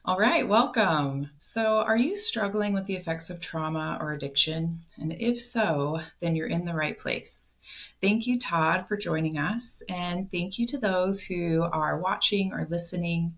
All right, welcome. So, are you struggling with the effects of trauma or addiction? And if so, then you're in the right place. Thank you, Todd, for joining us. And thank you to those who are watching or listening.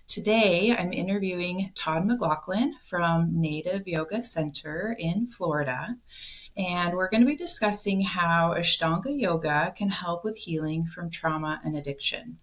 Today, I'm interviewing Todd McLaughlin from Native Yoga Center in Florida. And we're going to be discussing how Ashtanga Yoga can help with healing from trauma and addiction.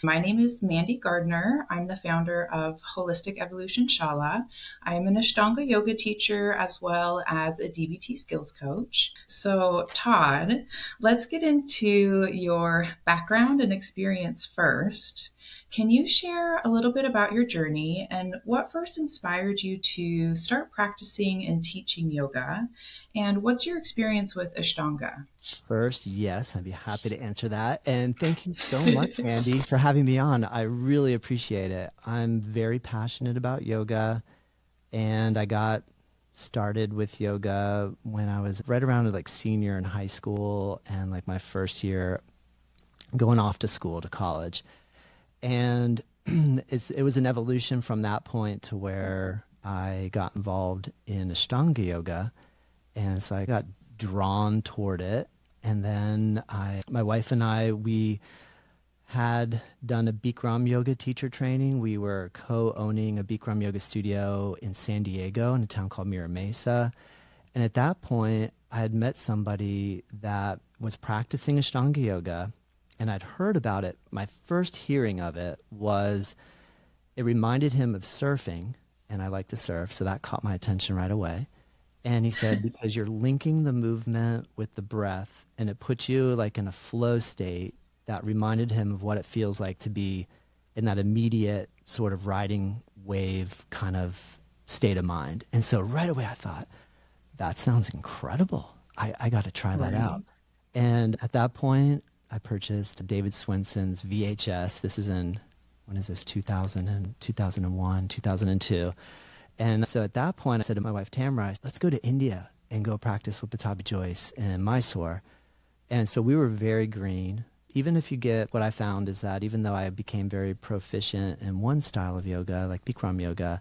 My name is Mandi Gardner. I'm the founder of Holistic Evolution Shala. I'm an Ashtanga yoga teacher as well as a DBT skills coach. So, Todd, let's get into your background and experience first. Can you share a little bit about your journey and what first inspired you to start practicing and teaching yoga? And what's your experience with Ashtanga? First, yes, I'd be happy to answer that. And thank you so much, Mandy, for having me on. I really appreciate it. I'm very passionate about yoga, and I got started with yoga when I was right around like senior in high school and like my first year going off to school to college. And it was an evolution from that point to where I got involved in Ashtanga yoga. And so I got drawn toward it. And then my wife and I, we had done a Bikram yoga teacher training. We were co-owning a Bikram yoga studio in San Diego in a town called Mira Mesa. And at that point, I had met somebody that was practicing Ashtanga yoga, and I'd heard about it. My first hearing of it was it reminded him of surfing, and I like to surf, so that caught my attention right away. And he said, because you're linking the movement with the breath, and it puts you like in a flow state that reminded him of what it feels like to be in that immediate sort of riding wave kind of state of mind. And so right away I thought, that sounds incredible. I got to try that out. Right. And at that point, I purchased David Swenson's VHS. This is in, when is this, 2000 and 2001, 2002. And so at that point, I said to my wife, Tamara, let's go to India and go practice with Patabi Joyce in Mysore. And so we were very green. Even if you get, what I found is that even though I became very proficient in one style of yoga, like Bikram yoga,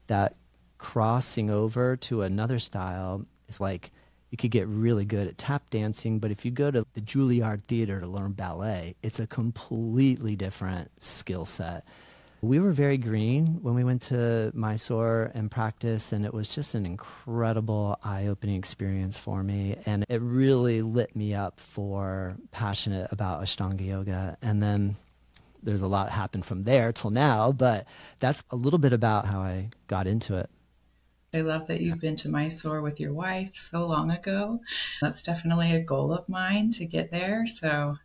that crossing over to another style is like you could get really good at tap dancing, but if you go to the Juilliard Theater to learn ballet, it's a completely different skill set. We were very green when we went to Mysore and practiced, and it was just an incredible eye-opening experience for me. And it really lit me up for passionate about Ashtanga yoga. And then there's a lot happened from there till now, but that's a little bit about how I got into it. I love that you've been to Mysore with your wife so long ago. That's definitely a goal of mine to get there. So,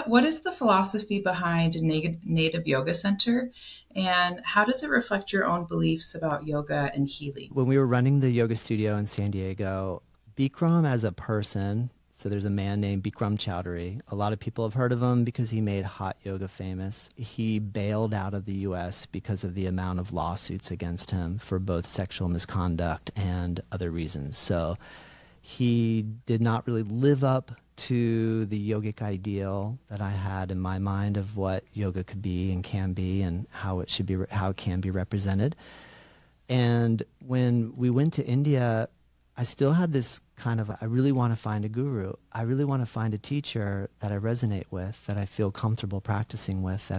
what is the philosophy behind Native Yoga Center, and how does it reflect your own beliefs about yoga and healing? When we were running the yoga studio in San Diego, Bikram as a person, so there's a man named Bikram Chowdhury. A lot of people have heard of him because he made hot yoga famous. He bailed out of the US because of the amount of lawsuits against him for both sexual misconduct and other reasons. So he did not really live up to the yogic ideal that I had in my mind of what yoga could be and can be and how it should be, how it can be represented. And when we went to India, I still had this kind of, I really want to find a guru. I really want to find a teacher that I resonate with, that I feel comfortable practicing with,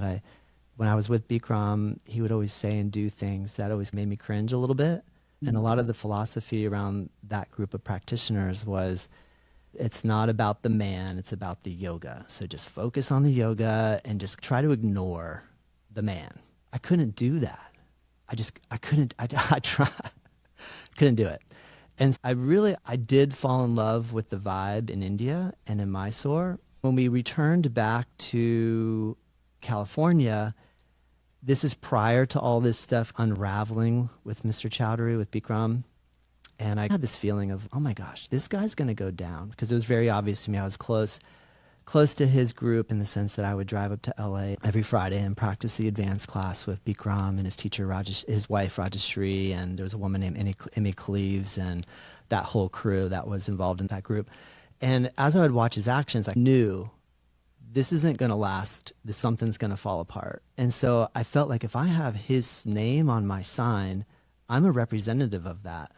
when I was with Bikram, he would always say and do things that always made me cringe a little bit. And a lot of the philosophy around that group of practitioners was, it's not about the man, it's about the yoga. So just focus on the yoga and just try to ignore the man. I couldn't do that. I couldn't, I tried, couldn't do it. And I did fall in love with the vibe in India and in Mysore. When we returned back to California, this is prior to all this stuff unraveling with Mr. Chowdhury, with Bikram. And I had this feeling of, oh my gosh, this guy's going to go down, because it was very obvious to me. I was close to his group in the sense that I would drive up to LA every Friday and practice the advanced class with Bikram and his teacher, his wife, Rajeshri, and there was a woman named Emmy Cleaves and that whole crew that was involved in that group. And as I would watch his actions, I knew this isn't going to last. This something's going to fall apart. And so I felt like if I have his name on my sign, I'm a representative of that.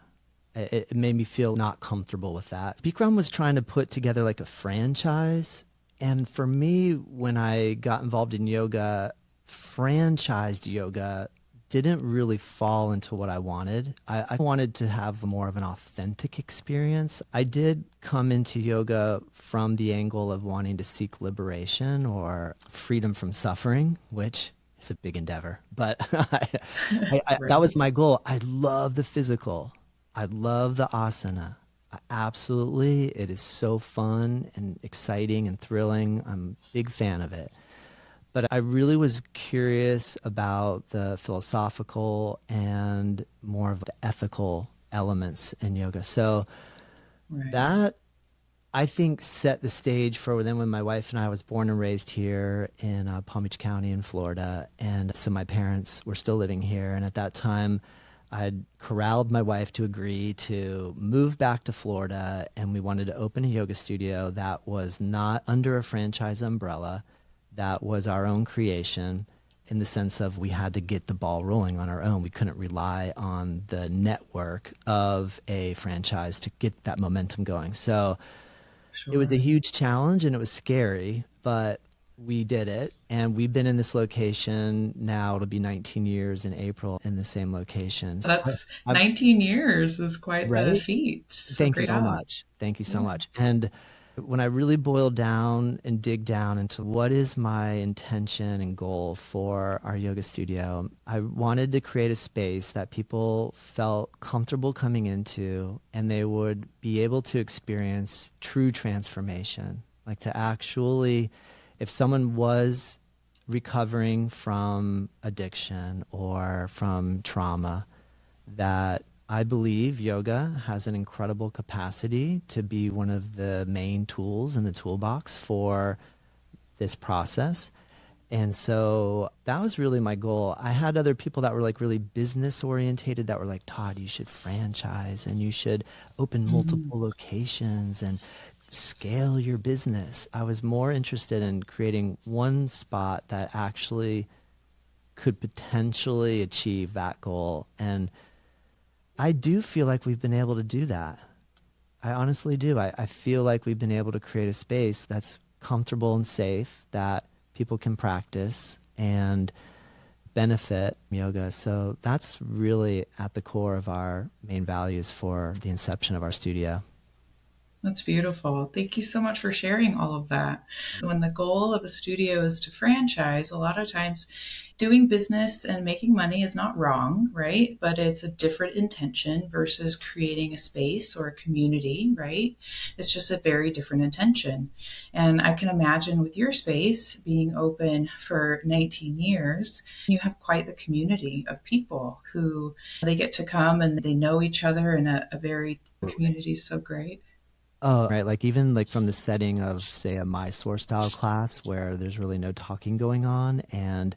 It made me feel not comfortable with that. Bikram was trying to put together like a franchise. And for me, when I got involved in yoga, franchised yoga didn't really fall into what I wanted. I wanted to have more of an authentic experience. I did come into yoga from the angle of wanting to seek liberation or freedom from suffering, which is a big endeavor. But that Right. was my goal. I love the physical. I love the asana. Absolutely. It is so fun and exciting and thrilling. I'm a big fan of it. But I really was curious about the philosophical and more of the ethical elements in yoga. So Right. that I think set the stage for then when my wife and I was born and raised here in Palm Beach County in Florida. And so my parents were still living here. And at that time, I'd corralled my wife to agree to move back to Florida. And we wanted to open a yoga studio that was not under a franchise umbrella, that was our own creation in the sense of we had to get the ball rolling on our own. We couldn't rely on the network of a franchise to get that momentum going. So it was a Sure. huge challenge and it was scary, but we did it. And we've been in this location now, it'll be 19 years in April in the same location. That's I've, 19 years is quite the right? feat. So Thank you great so job. much. Thank you so Yeah. much. And when I really boil down and dig down into what is my intention and goal for our yoga studio, I wanted to create a space that people felt comfortable coming into and they would be able to experience true transformation. Like to actually, if someone was recovering from addiction or from trauma, that I believe yoga has an incredible capacity to be one of the main tools in the toolbox for this process. And so that was really my goal. I had other people that were like really business orientated that were like, Todd, you should franchise and you should open Mhm. multiple locations and scale your business. I was more interested in creating one spot that actually could potentially achieve that goal. And I do feel like we've been able to do that. I honestly do. I feel like we've been able to create a space that's comfortable and safe that people can practice and benefit from yoga. So that's really at the core of our main values for the inception of our studio. That's beautiful. Thank you so much for sharing all of that. When the goal of a studio is to franchise, a lot of times doing business and making money is not wrong, right? But it's a different intention versus creating a space or a community, right? It's just a very different intention. And I can imagine with your space being open for 19 years, you have quite the community of people who they get to come and they know each other in a very Absolutely. community so great. Oh, right. Like even like from the setting of say a Mysore style class where there's really no talking going on and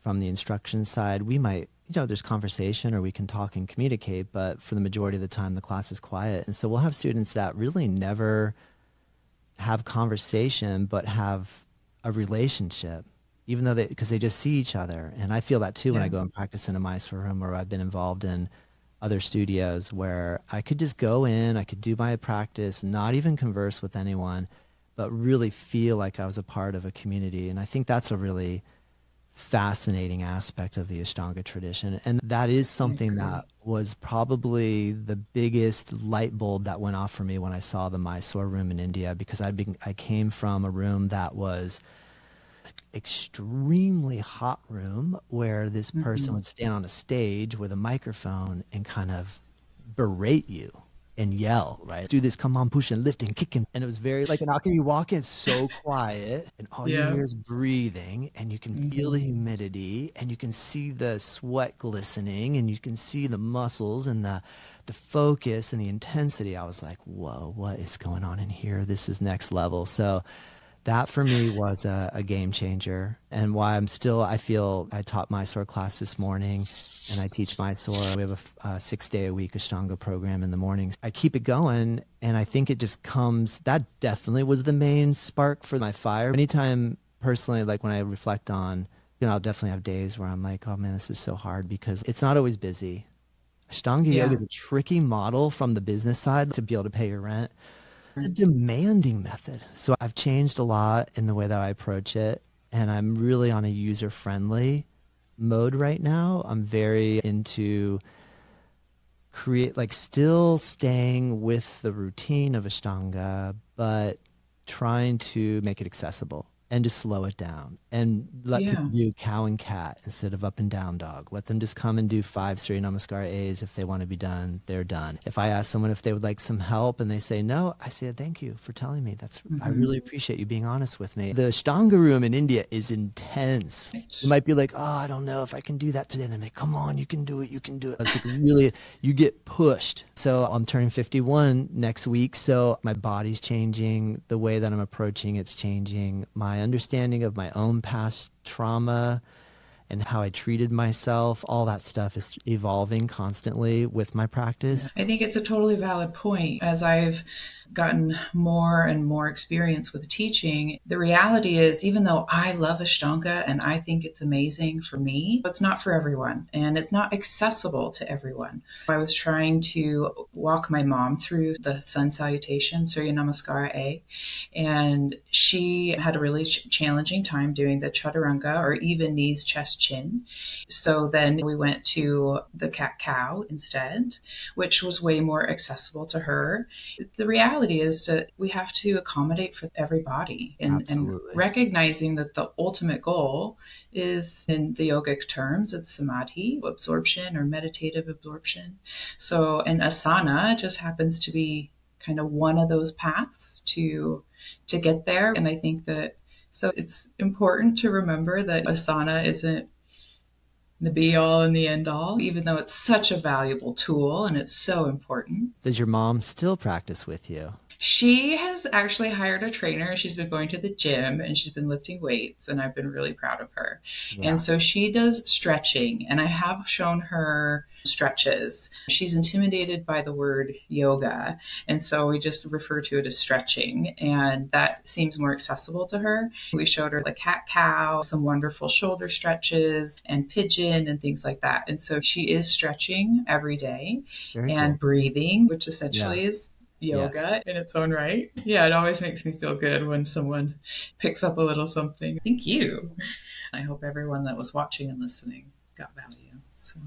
from the instruction side, we might, there's conversation or we can talk and communicate, but for the majority of the time, the class is quiet. And so we'll have students that really never have conversation, but have a relationship, even though because they just see each other. And I feel that too when I Yeah. go and practice in a Mysore room or I've been involved in other studios where I could just go in, I could do my practice, not even converse with anyone, but really feel like I was a part of a community. And I think that's a really fascinating aspect of the Ashtanga tradition. And that is I something agree. that was probably the biggest light bulb that went off for me when I saw the Mysore room in India, because I came from a room that was extremely hot room where this person Mhm. would stand on a stage with a microphone and kind of berate you and yell, right? Do this, come on, pushing, lifting, kicking. And it was very like, and how can you walk in so quiet and all you Yeah. hear is breathing and you can feel the Mhm. humidity and you can see the sweat glistening and you can see the muscles and the focus and the intensity. I was like, whoa, what is going on in here? This is next level. So That for me was a game changer, and why I feel I taught Mysore class this morning, and I teach Mysore. We have a 6 day a week Ashtanga program in the mornings. I keep it going, and I think it just comes, that definitely was the main spark for my fire. Anytime personally, like when I reflect on, I'll definitely have days where I'm like, oh man, this is so hard because it's not always busy. Ashtanga yoga Yeah. is a tricky model from the business side to be able to pay your rent. It's a demanding method. So I've changed a lot in the way that I approach it. And I'm really on a user friendly mode right now. I'm very into create, like, still staying with the routine of Ashtanga, but trying to make it accessible and to slow it down and let Yeah. people do cow and cat instead of up and down dog. Let them just come and do 5 Surya Namaskar A's. If they want to be done, they're done. If I ask someone if they would like some help and they say no, I say thank you for telling me. I Hmm. really appreciate you being honest with me. The Ashtanga room in India is intense. You might be like, oh, I don't know if I can do that today. And they're like, come on, you can do it. You can do it. It's like really, you get pushed. So I'm turning 51 next week. So my body's changing. The way that I'm approaching it's changing. My understanding of my own past trauma and how I treated myself, all that stuff is evolving constantly with my Yeah. practice. I think it's a totally valid point. As I've gotten more and more experience with teaching, the reality is, even though I love Ashtanga and I think it's amazing for me, it's not for everyone and it's not accessible to everyone. I was trying to walk my mom through the sun salutation, Surya Namaskara A, and she had a really challenging time doing the chaturanga or even knees, chest, chin. So then we went to the cat cow instead, which was way more accessible to her. The reality is that we have to accommodate for everybody and Absolutely. recognizing that the ultimate goal is, in the yogic terms, it's samadhi, absorption or meditative absorption. So an asana just happens to be kind of one of those paths to get there. And I think that so it's important to remember that asana isn't the be all and the end all, even though it's such a valuable tool and it's so important. Does your mom still practice with you? She has actually hired a trainer. She's been going to the gym and she's been lifting weights, and I've been really proud of her. And Yeah. so she does stretching, and I have shown her stretches. She's intimidated by the word yoga, and so we just refer to it as stretching, and that seems more accessible to her. We showed her like cat cow, some wonderful shoulder stretches, and pigeon, and things like that. And so she is stretching every day Very and cool. breathing, which Yeah. essentially is Yes. yoga in its own right. Yeah, it always makes me feel good when someone picks up a little something. Thank you. I hope everyone that was watching and listening got value. So.